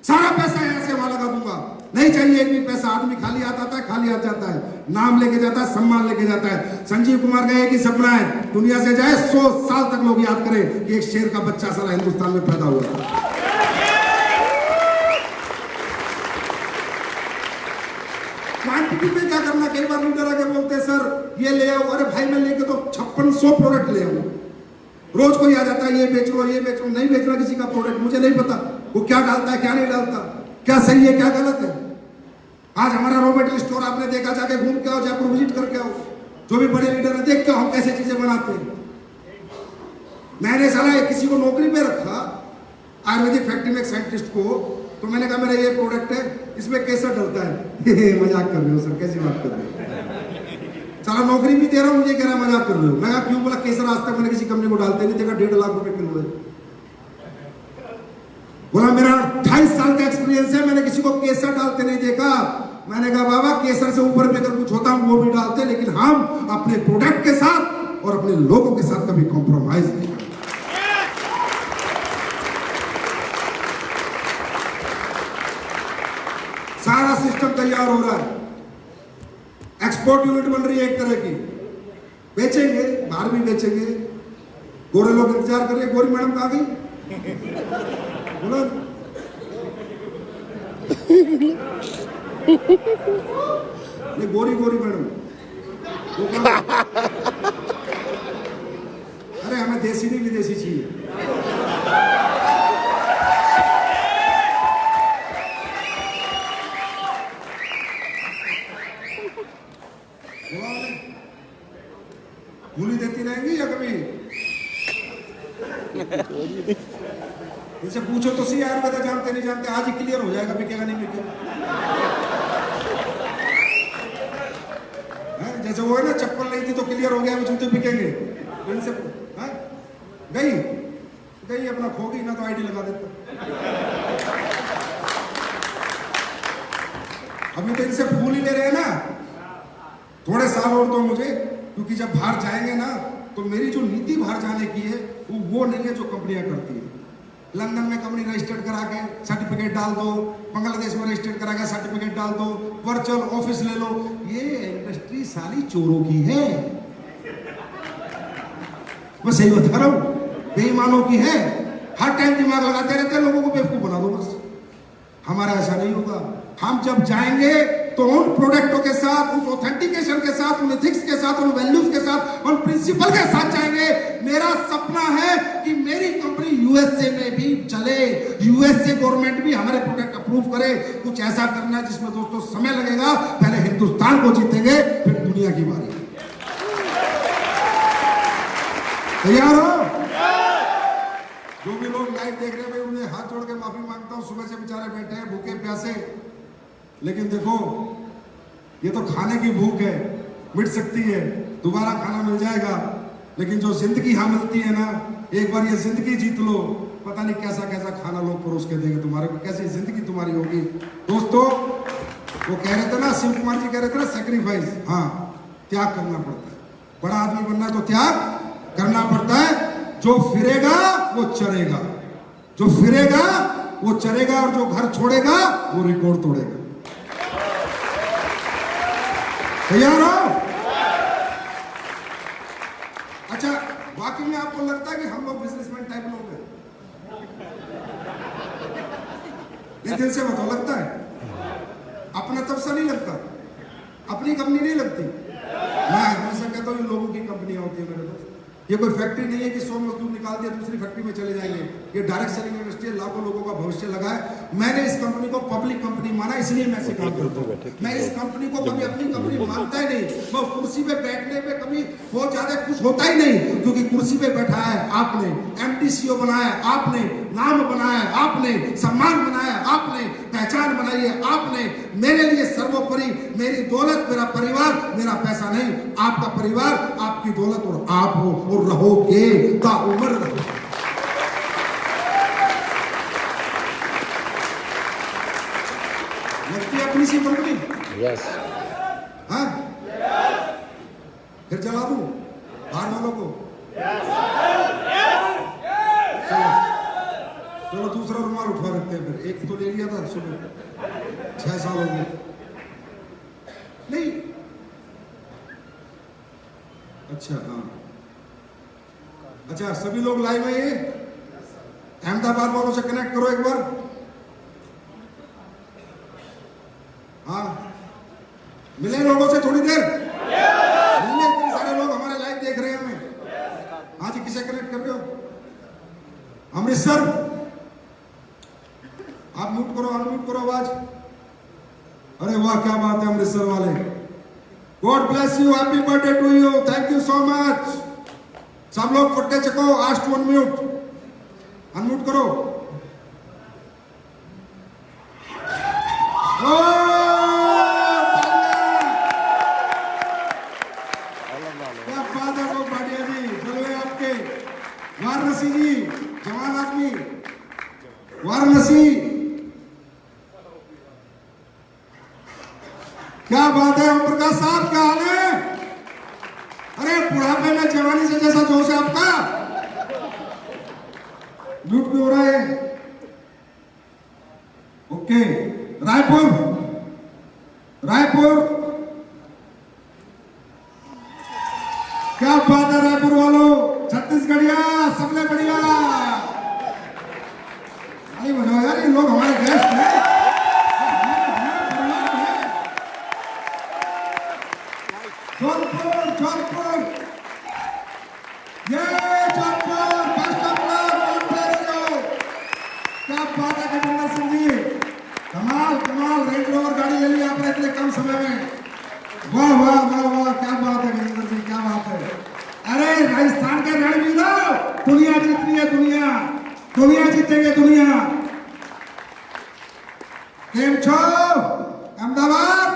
सारा पैसा यहां से वहां लगा दूंगा। नहीं चाहिए एक भी पैसा, आदमी खाली आता है, खाली आ जाता है, नाम लेके जाता है, सम्मान लेके जाता है। संजीव कुमार का एक ही सपना है, दुनिया से जाए 100 साल तक लोग याद करें कि एक शेर का बच्चा साला हिंदुस्तान में पैदा हुआ था। क्वांटिटी में क्या करना, कई बार लीडर आके बोलते हैं सर ये ले आओ, अरे भाई मैं लेके तो 5600 प्रोडक्ट ले आऊं। रोज कोई आ जाता है ये बेच लो, ये बेच लो। नहीं बेचना किसी का प्रोडक्ट, मुझे नहीं पता वो क्या डालता है क्या नहीं डालता, क्या सही है क्या गलत है। आज हमारा रॉ मटेरियल स्टोर आपने देखा, जाके घूम के आओ, जयपुर विजिट करके आओ, जो भी बड़े लीडर है देख के हम कैसे चीजें बनाते हैं। मैंने साला किसी को नौकरी पे रखा आयुर्वेदिक फैक्ट्री में, एक साइंटिस्ट को, तो मैंने कहा मेरा ये प्रोडक्ट है, इसमें केसर डलता है। मजाक कर रहे हो सर, कैसी बात कर रहे हो? साला नौकरी भी दे रहा हूं, मुझे कह रहा है मजाक कर रहे हो। मैं क्यों? बोला केसर आज तक मैंने किसी कंपनी को डालते नहीं देखा, 1.5 लाख रुपए किलो है। बोला मेरा 28 साल का एक्सपीरियंस है, मैंने किसी को केसर डालते नहीं देखा। मैंने कहा बाबा केसर से ऊपर भी अगर कुछ होता वो भी डालते, लेकिन हम अपने प्रोडक्ट के साथ और अपने लोगों के साथ कभी कॉम्प्रोमाइज नहीं करते। सारा सिस्टम तैयार हो रहा है, एक्सपोर्ट यूनिट बन रही है एक तरह की, बेचेंगे, बाहर भी बेचेंगे। गोरे लोग इंतजार कर रहे हैं, गोरी मैडम कहाँ गई? बोला ये गोरी मैडम वो कहाँ? अरे हमें देसी नहीं विदेशी चाहिए। गोली देती रहेंगी या कभी? इनसे पूछो तो सही, आयुर्वेदा जानते नहीं जानते, आज ही क्लियर हो जाएगा बिकेगा नहीं बिकेगा। जैसे वो है ना, चप्पल नहीं थी तो क्लियर हो गया जूते बिकेंगे। इनसे गई अपना खोगी ना तो आईडी लगा देता। अभी तो इनसे फूल ही ले रहे हैं ना, थोड़े साल और तो मुझे, क्योंकि जब बाहर जाएंगे ना तो मेरी जो नीति बाहर जाने की है वो नहीं है जो कंपनियां करती है। लंदन में कंपनी रजिस्टर्ड करा के सर्टिफिकेट डाल दो, बांग्लादेश में रजिस्टर्ड करा के सर्टिफिकेट डाल दो, वर्चुअल ऑफिस ले लो। ये इंडस्ट्री सारी चोरों की है, मैं सही बता रहा हूं, बेईमानों की है। हर टाइम दिमाग लगाते रहते हैं, लोगों को बेवकूफ बना दो बस। हमारा ऐसा नहीं होगा। हम जब जाएंगे तो उन प्रोडक्टों के साथ, उस ऑथेंटिकेशन के साथ, उन एथिक्स के साथ, उन वैल्यूज के साथ, उन प्रिंसिपल के साथ जाएंगे। मेरा सपना है कि मेरी कंपनी यूएसए में भी चले, यूएसए गवर्नमेंट भी हमारे प्रोडक्ट अप्रूव करे। कुछ ऐसा करना है जिसमें दोस्तों समय लगेगा, पहले हिंदुस्तान को जीतेंगे फिर दुनिया की बारी। तैयार हो? जो भी लोग लाइव देख रहे हैं भाई, उन्हें हाथ जोड़ के माफी मांगता हूं, सुबह से बेचारे बैठे हैं भूखे प्यासे। लेकिन देखो ये तो खाने की भूख है, मिट सकती है, दोबारा खाना मिल जाएगा। लेकिन जो जिंदगी यहां मिलती है ना, एक बार ये जिंदगी जीत लो, पता नहीं कैसा कैसा खाना लोग परोस के देंगे तुम्हारे को, कैसी जिंदगी तुम्हारी होगी। दोस्तों वो कह रहे थे ना, शिव कुमार जी कह रहे थे ना, सेक्रीफाइस, हाँ त्याग करना पड़ता है। बड़ा आदमी बनना है तो त्याग करना पड़ता है। जो फिरेगा वो चरेगा, जो फिरेगा वो चरेगा, और जो घर छोड़ेगा वो रिकॉर्ड तोड़ेगा। तैयार हो? अच्छा, वाकई में आपको लगता है कि हम लोग बिजनेसमैन टाइप लोग हैं? ये दिल से बताओ, लगता है? अपना तब से नहीं लगता, अपनी कंपनी नहीं लगती। मैं हमेशा कहता हूँ लोगों की कंपनियां होती है मेरे दोस्त। ये कोई फैक्ट्री नहीं है कि 100 मजदूर निकाल दिया दूसरी फैक्ट्री में चले जाएंगे। ये डायरेक्ट सेलिंग इंडस्ट्री है, लाखों लोगों का भविष्य लगा है। मैंने इस कंपनी को पब्लिक कंपनी माना, इसलिए मैं इसे काम करता हूँ। मैं इस कंपनी को कभी अपनी कंपनी मानता ही नहीं। मैं उस कुर्सी पे बैठने पे कभी बहुत ज्यादा खुश होता ही नहीं, क्योंकि कुर्सी पे बैठा है आपने, एमडी सीईओ बनाया आपने, नाम बनाया आपने, सम्मान बनाया आपने, पहचान बनाई है आपने। मेरे लिए सर्वोपरि मेरी दौलत, मेरा परिवार, मेरा पैसा नहीं, आपका परिवार, आपकी दौलत और आप हो और रहोगे ताउम्र रहो। लगती है अपनी सी कंपनी? यस। हाँ, फिर चला दूं बाहर वालों को? चलो दूसरा रुमाल उठवा देते हैं फिर। एक तो ले लिया था सुबह, 6 साल हो गए। नहीं, अच्छा हाँ, अच्छा सभी लोग लाइव है। ये अहमदाबाद वालों से कनेक्ट करो एक बार। हाँ, मिले लोगों से थोड़ी देर मिलने, इतने सारे लोग हमारे लाइव देख रहे हैं हमें। हाँ जी, किसे कनेक्ट कर रहे हो? अमृतसर, आप म्यूट करो, अनम्यूट करो आवाज। अरे वाह, क्या बात है अमृतसर वाले। God bless you, happy birthday to you, thank you so much. सब लोग फट्टे चको, आस्ट टू अनम्यूट, अनम्यूट करो। क्या बात है बहुत भाटिया जी, जलवे आपके। वाराणसी जी, जवान आदमी, वाराणसी, क्या बात है। ओम प्रकाश साहब, क्या हाल है? अरे बुढ़ापे में जवानी से जैसा जोश है आपका। लूट भी हो रहा है। ओके, रायपुर, रायपुर, क्या बात है रायपुर वालों, छत्तीसगढ़िया, सबले बढ़िया। अरे बजाओ यार, ये लोग हमारे गेस्ट हैं। जौनपुर, जौनपुर, ये Jaunpur, best of luck, God bless you. क्या बात है गजेंद्र सिंह जी, कमाल कमाल, रेंज रोवर गाड़ी ले ली आपने इतने कम समय में। वाह वाह वाह वाह, क्या बात है गजेंद्र सिंह, क्या बात है। अरे राजस्थान के रणवीरों, दुनिया जीतनी है, दुनिया, दुनिया जीतेंगे दुनिया। केम छो अहमदाबाद,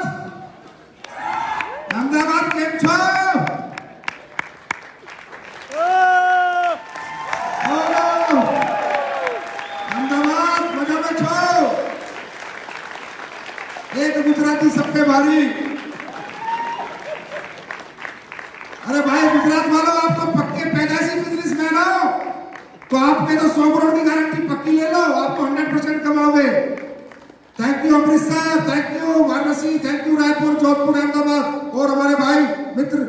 अहमदाबाद केम छो? अहमदाबाद मजा में छो। एक गुजराती सबके भारी। अरे भाई गुजरात वालों, आप तो पक्के पैदाइशी बिजनेसमैन हो, तो आपके तो 100 करोड़ की गारंटी पक्की ले लो, आप तो 100% कमाओगे। Thank you Amritsar, thank you Varanasi, thank you Raipur, Jodhpur, Ahmedabad और हमारे भाई मित्र।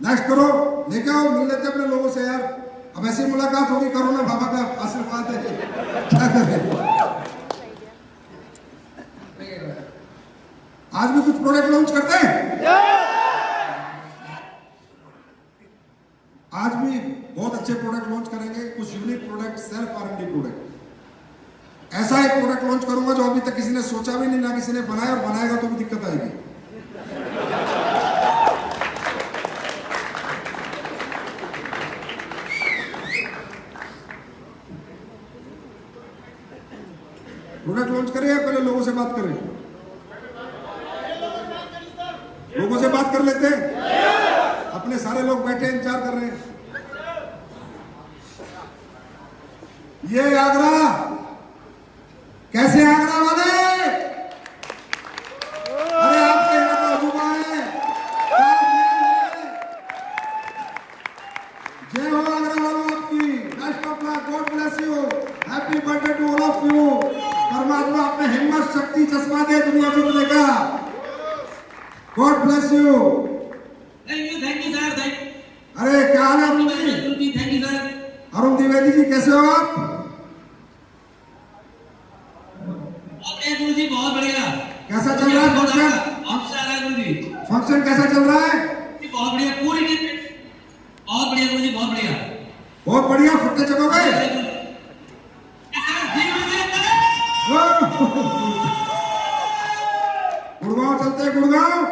नेक्स्ट करो, लेके आओ, मिल लेते अपने लोगों से यार। अब ऐसी मुलाकात होगी, कोरोना बाबा का आशीर्वाद है, क्या करें। आज भी कुछ प्रोडक्ट लॉन्च करते हैं। आज भी बहुत अच्छे प्रोडक्ट लॉन्च करेंगे, कुछ unique product, self R and D product. ऐसा एक प्रोडक्ट लॉन्च करूंगा जो अभी तक किसी ने सोचा भी नहीं, ना किसी ने बनाया, और बनाएगा तो भी दिक्कत आएगी। प्रोडक्ट लॉन्च करें या पहले लोगों से बात करें? लोगों से बात कर लेते हैं। अपने सारे लोग बैठे इंतजार कर रहे हैं। ये आगरा, कैसे आगरा वाले? अरे आपके यहाँ का अजूबा है। जय हो आगरा वालों आपकी। Best of luck, God bless you, happy birthday to all of you. परमात्मा अपने हिम्मत, शक्ति, चश्मा दे कैसे हो आप? गुरु जी बहुत बढ़िया। कैसा चल रहा है फंक्शन? गुरु जी फंक्शन कैसा चल रहा है? बहुत बढ़िया, पूरी टीम बहुत बढ़िया गुरु जी, बहुत बढ़िया। बहुत बढ़िया। फट्टे चकोगे? गुड़गांव चलते हैं। गुड़गांव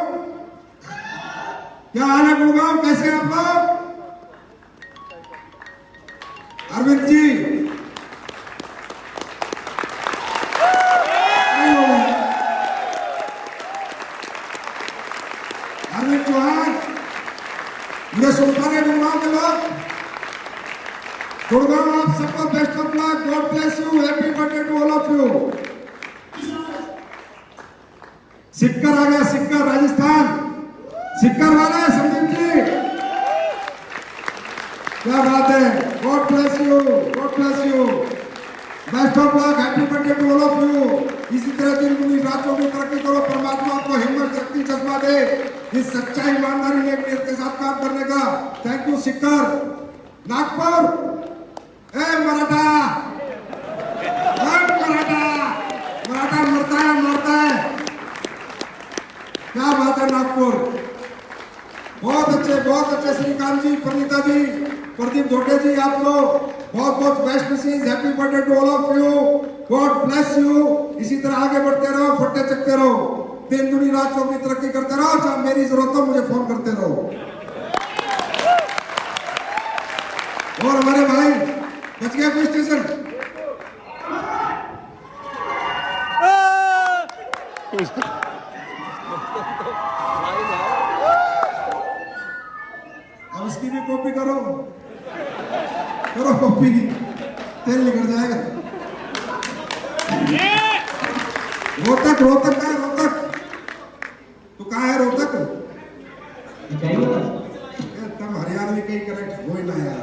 क्या हाल है? गुड़गांव कैसे हैं आप लोग? अरविंद जी अरविंद चौहान, मुझे सुनता है गुड़गांव के लोग। गुड़गांव आप सबको best of luck, God bless you, happy birthday to all of you. Sikar आ गया, सिक्कर राजस्थान, सिक्कर वाला है संदीप जी, क्या बात है। God bless you, god bless you, best of luck, happy birthday to all of you. इसी तरह दिन दुनी रातों में तरक्की करो, परमात्मा आपको हिम्मत शक्ति जज्बा दे, इस सच्चाई ईमानदारी नेक नीयत के साथ काम करने का। थैंक यू सिक्कर। नागपुर ए मराठा, मराठा मराठा मरता है। क्या बात है नागपुर, बहुत अच्छे श्रीकांत जी, प्रणीता जी, प्रदीप धोटे जी, आपको बहुत बहुत best wishes, happy birthday to all of you, god bless you. इसी तरह आगे बढ़ते रहो, फट्टे चकते रहो, दिन दुनी रात चौकी तरक्की करते रहो। जब मेरी जरूरत हो मुझे फोन करते रहो। और हमारे भाई बच गया कोई स्टेशन? अब इसकी भी कॉपी करो कॉपी, तेल निकल जाएगा। रोहतक का है, रोहतक तो कहाँ है? रोहतक तुम हरियाणवी कहीं करेक्ट हो ही ना यार।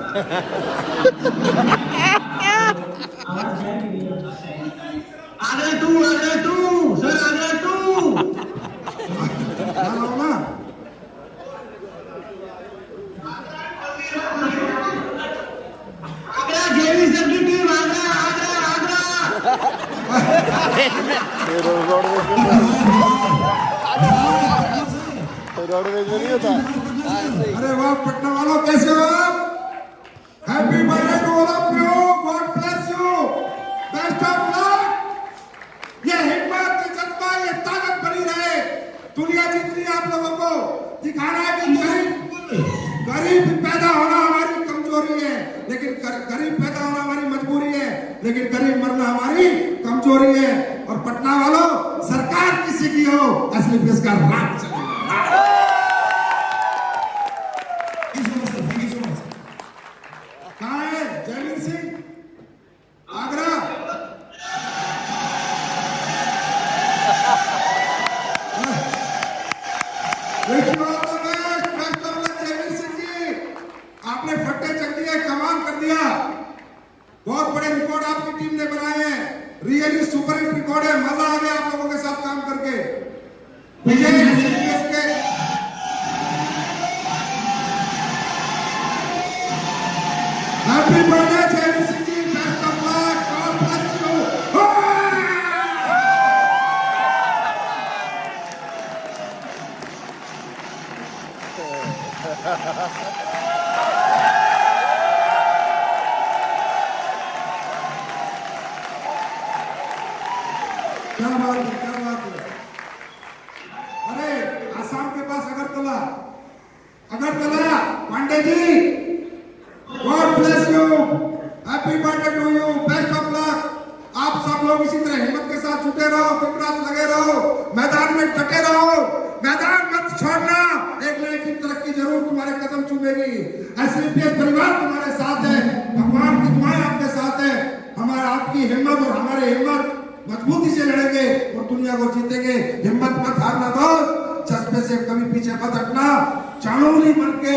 आगे तू सर, आगे तू ना आगरा, जेवी सर की टीम आगरा। रोडवेज में नहीं होता। अरे वाह पटना वालों, कैसे हो आप? Happy birthday to all of you, god bless you, best of luck. ये हिम्मत, ये जज्बा, ये ताकत बनी रहे। दुनिया जितनी आप लोगों को दिखाना है कि गरीब पैदा होना हमारी कमजोरी है, लेकिन गरीब पैदा होना हमारी मजबूरी है, लेकिन गरीब मरना हमारी कमजोरी है। और पटना वालों, सरकार किसी की हो, असली पेश का राज चलेगा। कहाँ है जयवीर सिंह? आगरा। जयवीर सिंह जी, आपने फट्टे चक दिए, कमाल कर दिया। बहुत बड़े रिकॉर्ड आपकी टीम ने बनाए हैं, रियली सुपर हिट रिकॉर्ड है। मजा आ गया आप लोगों के साथ काम करके। मुझे happy birthday Jaiveer Singh ji, best of luck, God bless you. क्या बात है, क्या बात है। अरे आसाम के पास Agartala Pandey ji, God bless you, happy birthday to you, best of luck. आप सब लोग इसी तरह हिम्मत के साथ जुटे रहो, दिन रात लगे रहो, मैदान में डटे रहो, मैदान मत छोड़ना। एक न एक दिन तरक्की जरूर तुम्हारे कदम चूमेगी। एसलीपीएस परिवार तुम्हारे साथ है, भगवान की दुआएं आपके साथ है। हमारा आपकी हिम्मत और हमारे हिम्मत मजबूती से लड़ेंगे और दुनिया को जीतेंगे। हिम्मत मत हारना दोस्त, जज्बे से कभी पीछे मत हटना। चाणूरी बन के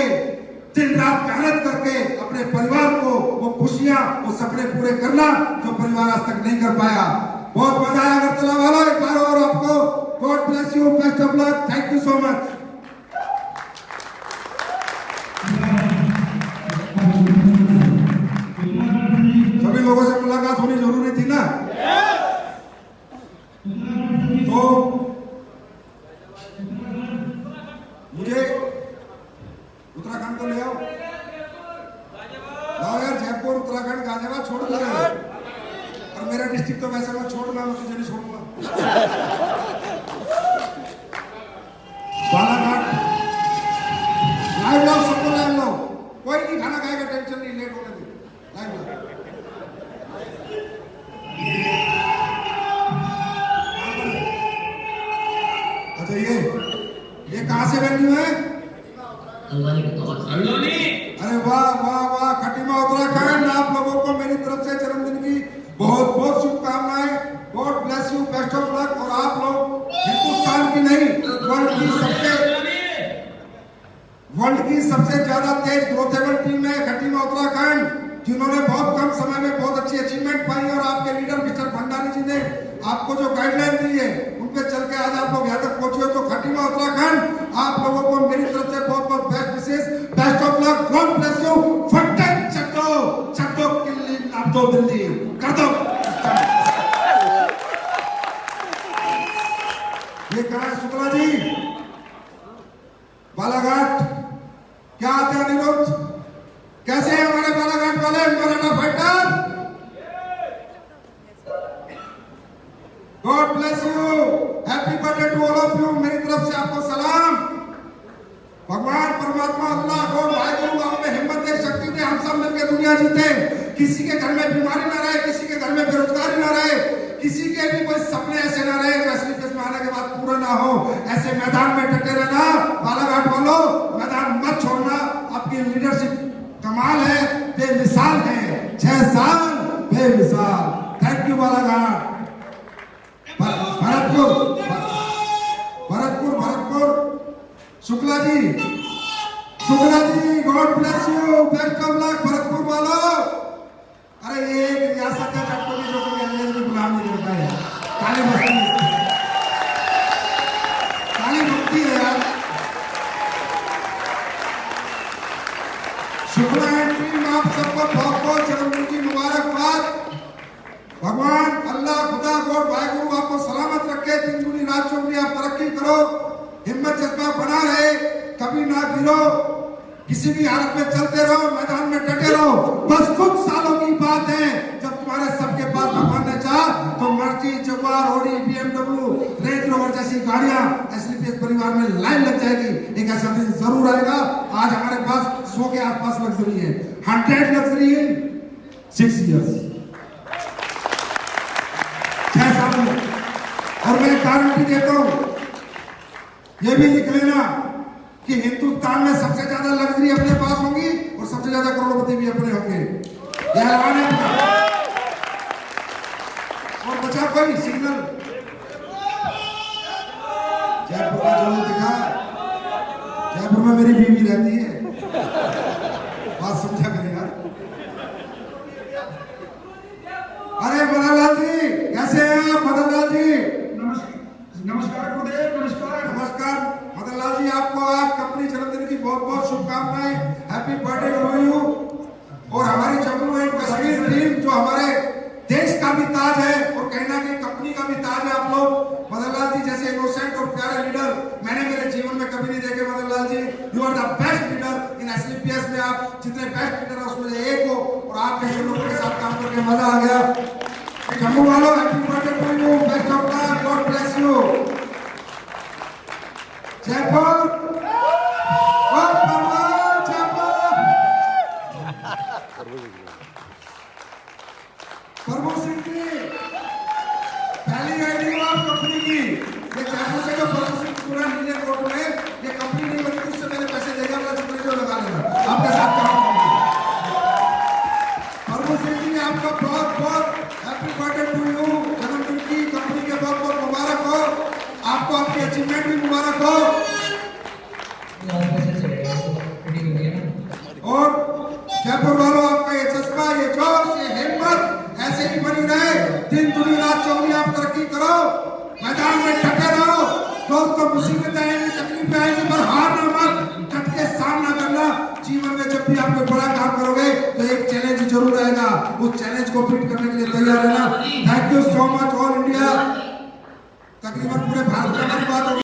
दिन रात मेहनत करके अपने परिवार को वो खुशियां, वो सपने पूरे करना जो परिवार आज तक नहीं कर पाया। बहुत मजा आया अगरतला वालों, एक बार और आपको God bless you, best of luck, thank you so much. Thank you. मुझे उत्तराखंड को ले आओ, लाओ यार, जयपुर उत्तराखंड गाजियाबाद छोड़ दो, और मेरा डिस्ट्रिक्ट तो वैसे मैं छोड़ना, मैं तुझे नहीं छोड़ूंगा। बालाघाट लाइव लाओ, सबको लाइव लाओ, कोई नहीं खाना खाएगा, टेंशन नहीं, लेट होने दे, लाइव लाओ। अच्छा ये कहाँ से वेन्यू है? अरे वाह वाह वाह, खटीमा उत्तराखंड। आप लोगों को मेरी तरफ से जन्मदिन की बहुत बहुत शुभकामनाएं, God bless you, best of luck. और आप लोग हिंदुस्तान की नहीं, वर्ल्ड की सबसे ज्यादा तेज ग्रोथेबल टीम है खटीमा उत्तराखंड, जिन्होंने बहुत कम समय में बहुत अच्छी अचीवमेंट पाई। और आपके लीडर मिस्टर भंडारी जी ने आपको जो गाइडलाइन दी है, उन पे चल के आज आप लोग यहाँ तक पहुंचे हो। तो खटीमा उत्तराखंड, आप लोगों को मेरी तरफ से बहुत बहुत बेस्ट विशेष, best of luck, God bless you. फटेक चट्टो किल्ली नाप दो, दिल्ली कर दो। ये कहाँ है शुक्ला जी? बालाघाट। क्या आते हैं अनिरुद्ध? कैसे हैं हमारे बालाघाट वाले Maratha fighter? God bless you, happy birthday to all of you. मेरी तरफ से आपको सलाम। भगवान परमात्मा अल्लाह गॉड वाहिगुरु आप में हिम्मत दे, शक्ति दे, हम सब मिलकर दुनिया जीते। किसी के घर में बीमारी ना रहे, किसी के घर में बेरोजगारी ना रहे, किसी के भी कोई सपने ऐसे ना रहे जो असली किस्म आने के बाद पूरा ना हो। ऐसे मैदान में डटे रहना बालाघाट वालों, मैदान मत छोड़ना। आपकी लीडरशिप कमाल है, बेमिसाल है, 6 साल बेमिसाल। Thank you Balaghat. Bharatpur Shukla ji, God bless you, best of luck Bharatpur वालों। अरे ये एक रियासत है चट्टो की, जो कभी अंग्रेज में गुलाम नहीं होता है, काली भक्ति है यार। शुक्ला एंड टीम, आप सबको बहुत बहुत जन्मदिन की मुबारकबाद। भगवान अल्लाह खुदा गॉड वाहिगुरु आपको सलामत रखे, दिन दुनी रात चौगुनी आप तरक्की करो, हिम्मत जज्बा बना रहे, कभी ना गिरो, किसी भी हालत में चलते रहो, मैदान में डटे रहो। बस कुछ सालों की बात है जब तुम्हारे सबके पास भगवान ने चाहा तो Mercedes, Jaguar, Audi, BMW, range rover जैसी गाड़ियां एसलीपीएस परिवार में लाइन लग जाएगी। एक ऐसा दिन जरूर आएगा। आज हमारे पास 100 के आसपास लग्जरी है, 100 लग्जरी है, 6 इयर्स, 6 साल में। और मैं गारंटी देता हूं, ये भी लिख लेना कि हिंदुस्तान में सबसे ज्यादा लग्जरी अपने पास होंगी और सबसे ज्यादा करोड़पति भी अपने होंगे। यह ऐलान है अपना। और बचा कोई सिग्नल? जयपुर का जो दिखा, जयपुर में मेरी बीवी रहती है, बात समझा करेगा। अरे मदनलाल जी, कैसे हैं आप? मदनलाल जी नमस्कार गुरुदेव, नमस्कार मदनलाल जी, आपको आज कंपनी जन्मदिन की बहुत बहुत शुभकामनाएं, हैप्पी बर्थडे टू यू। और हमारी जम्मू एंड कश्मीर टीम जो हमारे देश का भी ताज है और कहीं ना कहीं कंपनी का भी ताज है। आप लोग मदनलाल जी जैसे इनोसेंट और प्यारे लीडर मैंने मेरे जीवन में कभी नहीं देखे। Madanlal ji, you are the best leader in एसलीपीएस में। आप जितने बेस्ट लीडर है उसमें से एक हो, और आप जैसे लोगों के साथ काम करके मजा आ गया। जम्मू वालों, happy birthday to you, best of luck, God bless you. Jaipur, Prabhu Singh ji, पहली आईडी आप कंपनी की। ये जयपुर से जो प्रभु सिंह पूरा नीले कोट में, ये कंपनी नहीं बनी, उससे पहले पैसे देगा, अपना जितने जो लगा लेना, आपके साथ काम करेंगे। प्रभु सिंह जी, आपका बहुत बहुत हैप्पी बर्थडे टू यू। जन्मदिन की कंपनी के बहुत बहुत मुबारक हो, आपको आपकी अचीवमेंट भी मुबारक हो। और जयपुर वालों, आपका ये जज्बा, ये जोश, ये हिम्मत ऐसे ही बनी रहे। दिन दुनी रात चौगुनी आप तरक्की करो, मैदान में डटे रहो। दोस्तों, मुसीबतें आएंगी, तकलीफें आएंगी, पर हार ना मत, डट के सामना करना। जीवन में जब भी आप कोई बड़ा काम करोगे तो एक चैलेंज जरूर रहेगा, उस चैलेंज को फिट करने के लिए तैयार रहना। Thank you so much all India.